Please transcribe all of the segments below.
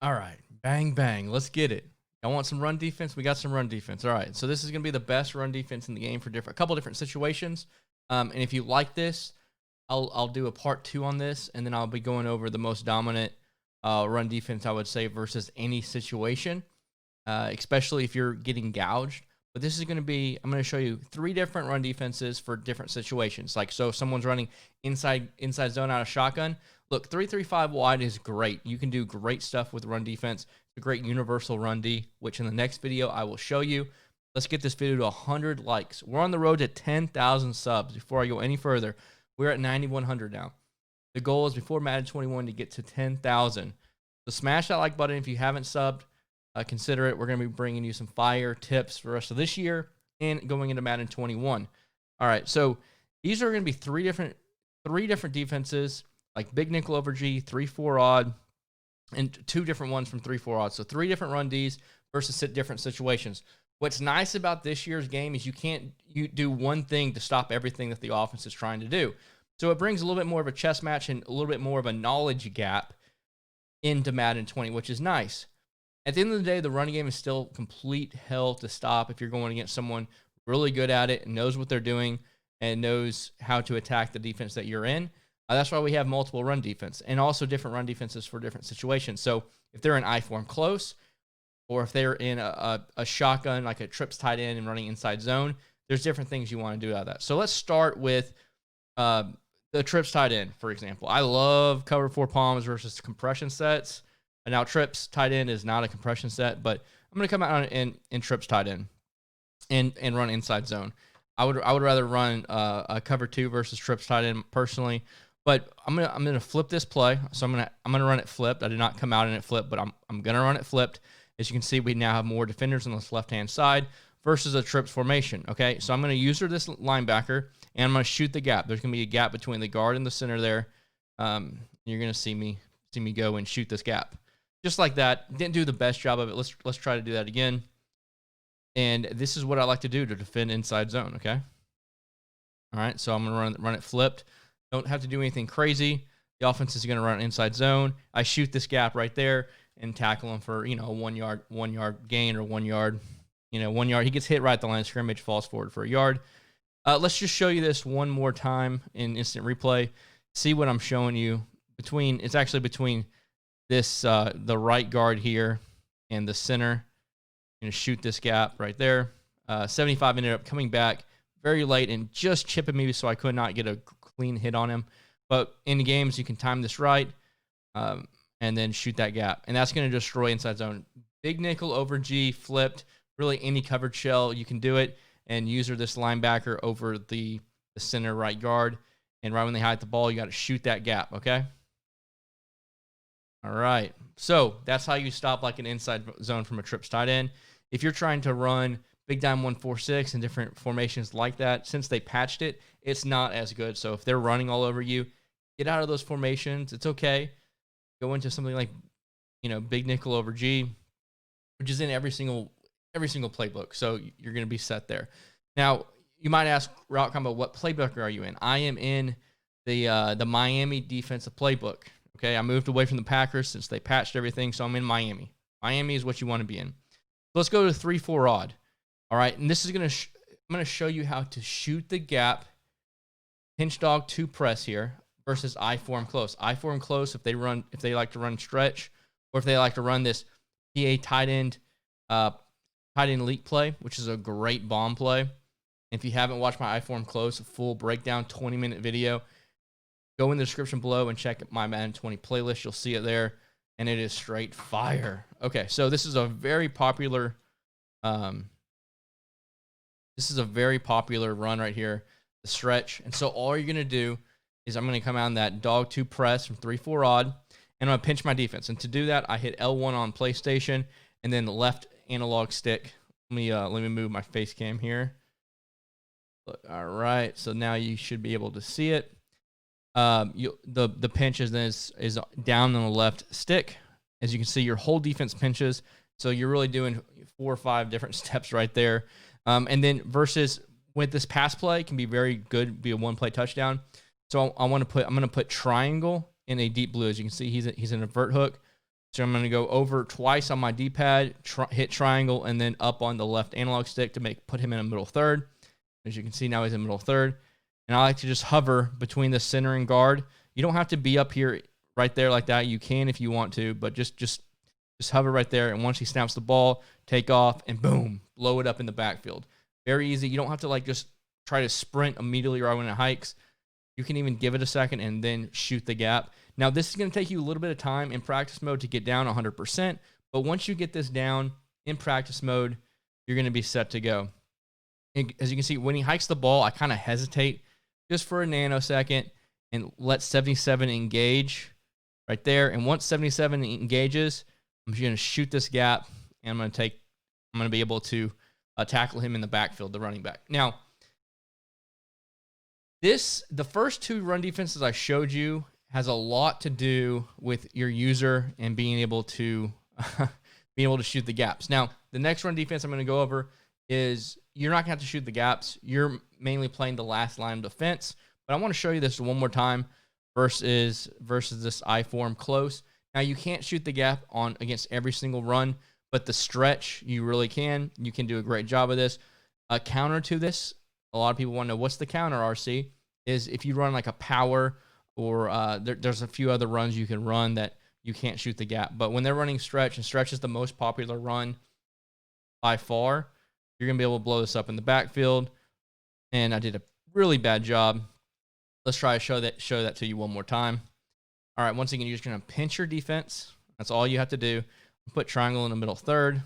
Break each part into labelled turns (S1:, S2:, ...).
S1: All right, bang, bang. Let's get it. I want some run defense. We got some run defense. All right, so this is going to be the best run defense in the game for a couple different situations. And if you like this, I'll do a part 2 on this, and then I'll be going over the most dominant run defense, I would say, versus any situation, especially if you're getting gouged. But this is going to be, I'm going to show you 3 different run defenses for different situations. Like, so if someone's running inside zone out of shotgun, look, 3-3-5 wide is great. You can do great stuff with run defense. It's a great universal run D, which in the next video I will show you. Let's get this video to 100 likes. We're on the road to 10,000 subs. Before I go any further, we're at 9,100 now. The goal is before Madden 21 to get to 10,000. So smash that like button if you haven't subbed. Consider it. We're going to be bringing you some fire tips for the rest of this year and going into Madden 21. All right, so these are going to be three different defenses, like big nickel over G, 3-4 odd, and 2 different ones from 3-4 odd. So 3 different run Ds versus different situations. What's nice about this year's game is you do one thing to stop everything that the offense is trying to do. So it brings a little bit more of a chess match and a little bit more of a knowledge gap into Madden 20, which is nice. At the end of the day, the running game is still complete hell to stop if you're going against someone really good at it and knows what they're doing and knows how to attack the defense that you're in. That's why we have multiple run defense and also different run defenses for different situations. So if they're in I form close, or if they're in a shotgun, like a trips tight end and running inside zone, there's different things you want to do out of that. So let's start with the trips tight end, for example. I love cover 4 palms versus compression sets. And now trips tight end is not a compression set, but I'm going to come out in trips tight end and run inside zone. I would rather run a cover 2 versus trips tight end personally, but I'm gonna flip this play. So I'm gonna run it flipped. I did not come out in it flipped, but I'm gonna run it flipped. As you can see, we now have more defenders on this left hand side versus a trips formation. Okay, so I'm gonna use this linebacker and I'm gonna shoot the gap. There's gonna be a gap between the guard and the center there. You're gonna see me go and shoot this gap. Just like that. Didn't do the best job of it. Let's try to do that again. And this is what I like to do to defend inside zone, okay? All right, so I'm going to run it flipped. Don't have to do anything crazy. The offense is going to run inside zone. I shoot this gap right there and tackle him for, a 1 yard gain or 1 yard. 1 yard. He gets hit right at the line of scrimmage, falls forward for a yard. Let's just show you this one more time in instant replay. See what I'm showing you. It's actually between this the right guard here and the center. I'm going to shoot this gap right there. 75 ended up coming back very late and just chipping me, so I could not get a clean hit on him. But in the games, you can time this right and then shoot that gap. And that's going to destroy inside zone. Big nickel over G, flipped. Really any covered shell, you can do it. And user this linebacker over the center right guard. And right when they hide the ball, you got to shoot that gap, okay? All right, so that's how you stop like an inside zone from a trips tight end. If you're trying to run big dime 1-4-6 and different formations like that, since they patched it, it's not as good. So if they're running all over you, get out of those formations. It's okay. Go into something like, big nickel over G, which is in every single playbook. So you're going to be set there. Now you might ask, Route Combo, what playbook are you in? I am in the Miami defensive playbook. Okay, I moved away from the Packers since they patched everything, so I'm in Miami. Miami is what you want to be in. Let's go to 3-4 odd. All right, and this is I'm going to show you how to shoot the gap, pinch dog 2 press here versus I form close. I form close if they like to run stretch, or if they like to run this PA tight end leak play, which is a great bomb play. If you haven't watched my I form close full breakdown 20-minute video, go in the description below and check my Madden 20 playlist. You'll see it there, and it is straight fire. Okay, so this is a very popular run right here, the stretch. And so all you're going to do is I'm going to come out in that dog 2 press from 3-4 odd, and I'm going to pinch my defense. And to do that, I hit L1 on PlayStation and then the left analog stick. Let me move my face cam here. All right, so now you should be able to see it. The pinch is down on the left stick. As you can see, your whole defense pinches. So you're really doing 4 or 5 different steps right there. And then versus with this pass play can be very good, be a 1-play touchdown. So I'm going to put triangle in a deep blue. As you can see, he's in a vert hook. So I'm going to go over twice on my D-pad, hit triangle, and then up on the left analog stick to put him in a middle third. As you can see, now he's in middle third. And I like to just hover between the center and guard. You don't have to be up here right there like that. You can if you want to, but just hover right there. And once he snaps the ball, take off, and boom, blow it up in the backfield. Very easy. You don't have to like just try to sprint immediately right when it hikes. You can even give it a second and then shoot the gap. Now, this is going to take you a little bit of time in practice mode to get down 100%, but once you get this down in practice mode, you're going to be set to go. And as you can see, when he hikes the ball, I kind of hesitate just for a nanosecond and let 77 engage right there. And once 77 engages, I'm just going to shoot this gap, and I'm going to be able to tackle him in the backfield, the running back. Now, the first two run defenses I showed you has a lot to do with your user and being able to shoot the gaps. Now, the next run defense I'm going to go over is you're not going to have to shoot the gaps. You're mainly playing the last line of defense. But I want to show you this one more time versus this I-form close. Now, you can't shoot the gap against every single run, but the stretch, you really can. You can do a great job of this. A counter to this, a lot of people want to know what's the counter, RC, is if you run like a power or there's a few other runs you can run that you can't shoot the gap. But when they're running stretch, and stretch is the most popular run by far, you're going to be able to blow this up in the backfield. And I did a really bad job. Let's try to show that to you one more time. All right, once again, you're just going to pinch your defense. That's all you have to do. Put triangle in the middle third.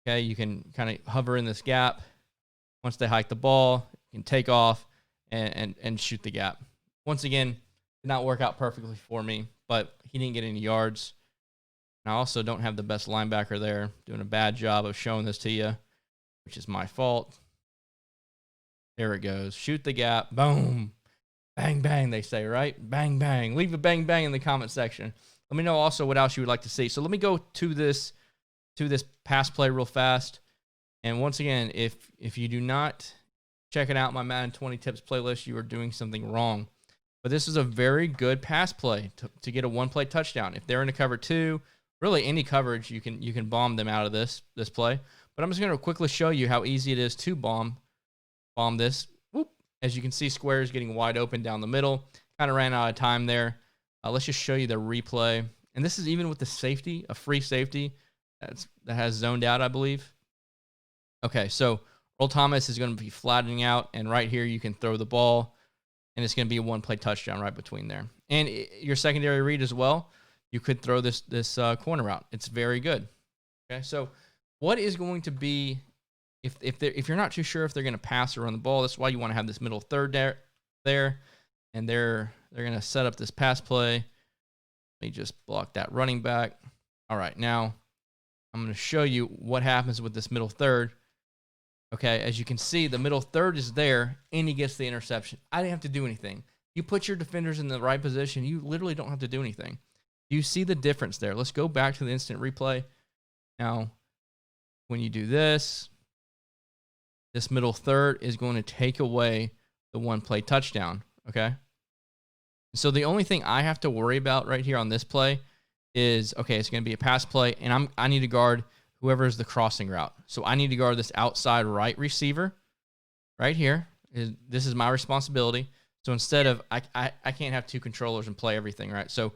S1: Okay, you can kind of hover in this gap. Once they hike the ball, you can take off and shoot the gap. Once again, did not work out perfectly for me, but he didn't get any yards. And I also don't have the best linebacker there. Doing a bad job of showing this to you, which is my fault. There it goes. Shoot the gap. Boom. Bang, bang, they say, right? Bang, bang. Leave a bang, bang in the comment section. Let me know also what else you would like to see. So let me go to this pass play real fast. And once again, if you do not check it out, my Madden 20 tips playlist, you are doing something wrong. But this is a very good pass play to get a one-play touchdown. If they're in a cover two, really any coverage, you can bomb them out of this play. But I'm just going to quickly show you how easy it is to bomb this. Whoop. As you can see, square is getting wide open down the middle. Kind of ran out of time there. Let's just show you the replay. And this is even with the safety, a free safety that has zoned out, I believe. Okay, so Earl Thomas is going to be flattening out, and right here you can throw the ball, and it's going to be a one-play touchdown right between there. And your secondary read as well, you could throw this corner out. It's very good. Okay, so what is going to be, if you're not too sure if they're going to pass or run the ball, that's why you want to have this middle third there, and they're going to set up this pass play. Let me just block that running back. All right, now I'm going to show you what happens with this middle third. Okay, as you can see, the middle third is there, and he gets the interception. I didn't have to do anything. You put your defenders in the right position, you literally don't have to do anything. You see the difference there. Let's go back to the instant replay. Now, when you do this middle third is going to take away the one-play touchdown, okay? So the only thing I have to worry about right here on this play is, okay, it's going to be a pass play, and I need to guard whoever is the crossing route. So I need to guard this outside right receiver right here. This is my responsibility. So instead of, I can't have two controllers and play everything, right? So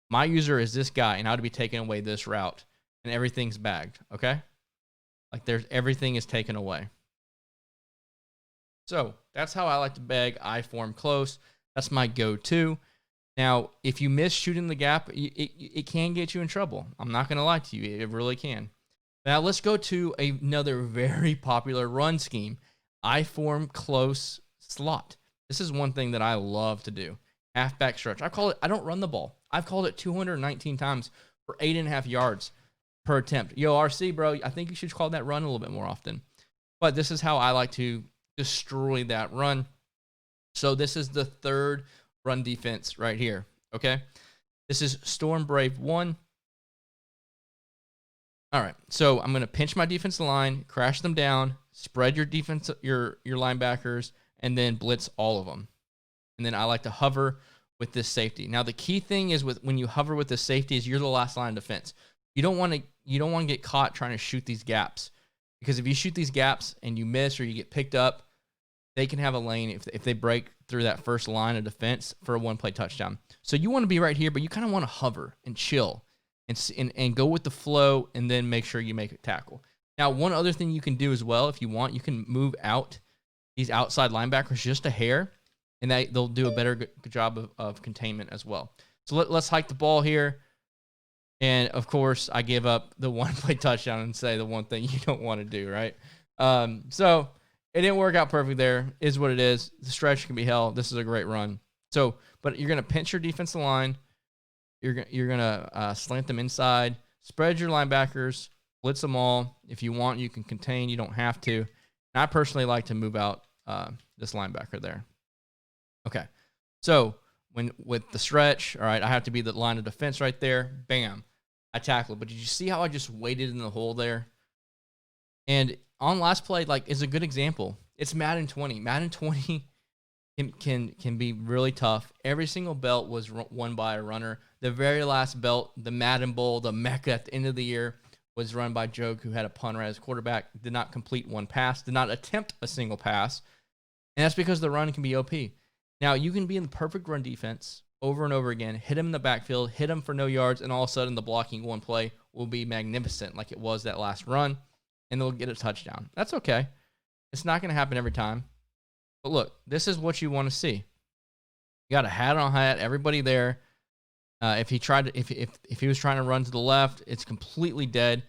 S1: my user is this guy, and I would be taking away this route, and everything's bagged, okay? Like everything is taken away. So that's how I like to bag I-form close. That's my go-to. Now, if you miss shooting the gap, it can get you in trouble. I'm not going to lie to you. It really can. Now, let's go to another very popular run scheme, I-form close slot. This is one thing that I love to do, halfback stretch. I don't run the ball. I've called it 219 times for 8.5 yards per attempt. Yo, RC, bro, I think you should call that run a little bit more often. But this is how I like to destroy that run. So this is the third run defense right here, okay? This is Storm Brave 1. All right, so I'm going to pinch my defensive line, crash them down, spread your defense, your linebackers, and then blitz all of them. And then I like to hover with this safety. Now, the key thing is when you hover with this safety is you're the last line of defense. You don't want to get caught trying to shoot these gaps, because if you shoot these gaps and you miss or you get picked up, they can have a lane if they break through that first line of defense for a one-play touchdown. So you want to be right here, but you kind of want to hover and chill and go with the flow, and then make sure you make a tackle. Now, one other thing you can do as well, if you want, you can move out these outside linebackers just a hair, and they'll do a better good job of containment as well. So let's hike the ball here. And, of course, I give up the one-play touchdown and say the one thing you don't want to do, right? So it didn't work out perfect there. Is what it is. The stretch can be held. This is a great run. So, but you're going to pinch your defensive line. You're going to slant them inside. Spread your linebackers. Blitz them all. If you want, you can contain. You don't have to. And I personally like to move out this linebacker there. Okay. So with the stretch, all right, I have to be the line of defense right there. Bam. I tackle it. But did you see how I just waited in the hole there? And on last play, like, is a good example. It's Madden 20. Madden 20 can be really tough. Every single belt was won by a runner. The very last belt, the Madden Bowl, the Mecca at the end of the year, was run by Joe, who had a punter as quarterback, did not complete one pass, did not attempt a single pass. And that's because the run can be OP. Now, you can be in the perfect run defense over and over again, hit him in the backfield, hit him for no yards, and all of a sudden the blocking one play will be magnificent like it was that last run, and they'll get a touchdown. That's okay. It's not going to happen every time. But look, this is what you want to see. You got a hat on hat, everybody there. If he was trying to run to the left, it's completely dead.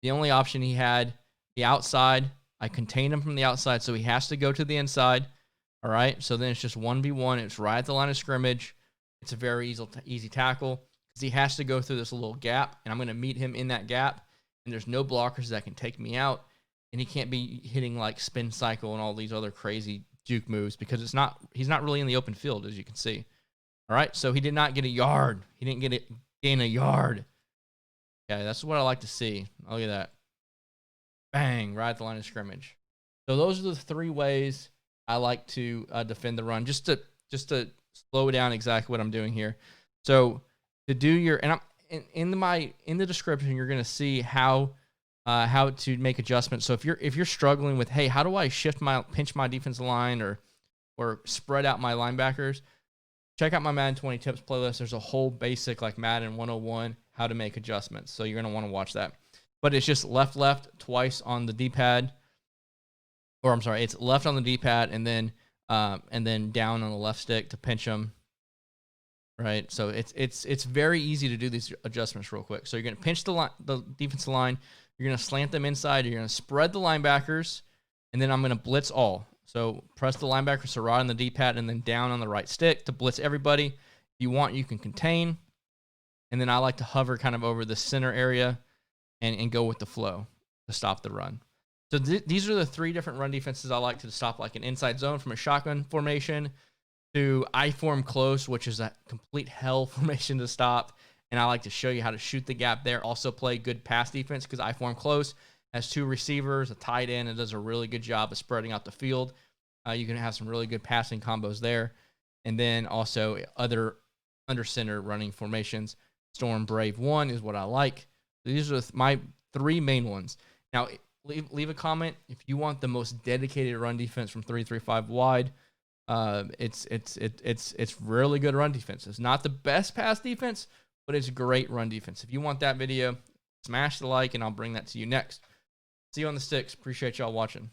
S1: The only option he had, the outside, I contained him from the outside, so he has to go to the inside. All right, so then it's just 1v1. It's right at the line of scrimmage. It's a very easy tackle because he has to go through this little gap, and I'm going to meet him in that gap, and there's no blockers that can take me out, and he can't be hitting like spin cycle and all these other crazy juke moves because he's not really in the open field, as you can see. All right, so he did not get a yard. He didn't gain a yard. Okay, that's what I like to see. Look at that. Bang, right at the line of scrimmage. So those are the three ways I like to defend the run, just to slow down exactly what I'm doing here. So to do your, and I'm in the description, you're going to see how to make adjustments. So if you're struggling with, hey, how do I pinch my defensive line or spread out my linebackers? Check out my Madden 20 tips playlist. There's a whole basic like Madden 101 how to make adjustments. So you're going to want to watch that. But it's just left twice on the D-pad. Or I'm sorry, it's left on the D-pad and then down on the left stick to pinch them. Right? So it's very easy to do these adjustments real quick. So you're going to pinch the defensive line, you're going to slant them inside, you're going to spread the linebackers, and then I'm going to blitz all. So press the linebacker, so right on the D-pad, and then down on the right stick to blitz everybody. If you want, you can contain. And then I like to hover kind of over the center area and go with the flow to stop the run. So these are the three different run defenses I like to stop, like an inside zone from a shotgun formation to I-form close, which is a complete hell formation to stop. And I like to show you how to shoot the gap there. Also play good pass defense because I-form close has two receivers, a tight end, and does a really good job of spreading out the field. You can have some really good passing combos there. And then also other under center running formations. Storm Brave 1 is what I like. These are my three main ones. Now, leave a comment if you want the most dedicated run defense from 3-3-5 wide. It's really good run defense. It's not the best pass defense, but it's great run defense. If you want that video, smash the like, and I'll bring that to you next. See you on the sticks. Appreciate y'all watching.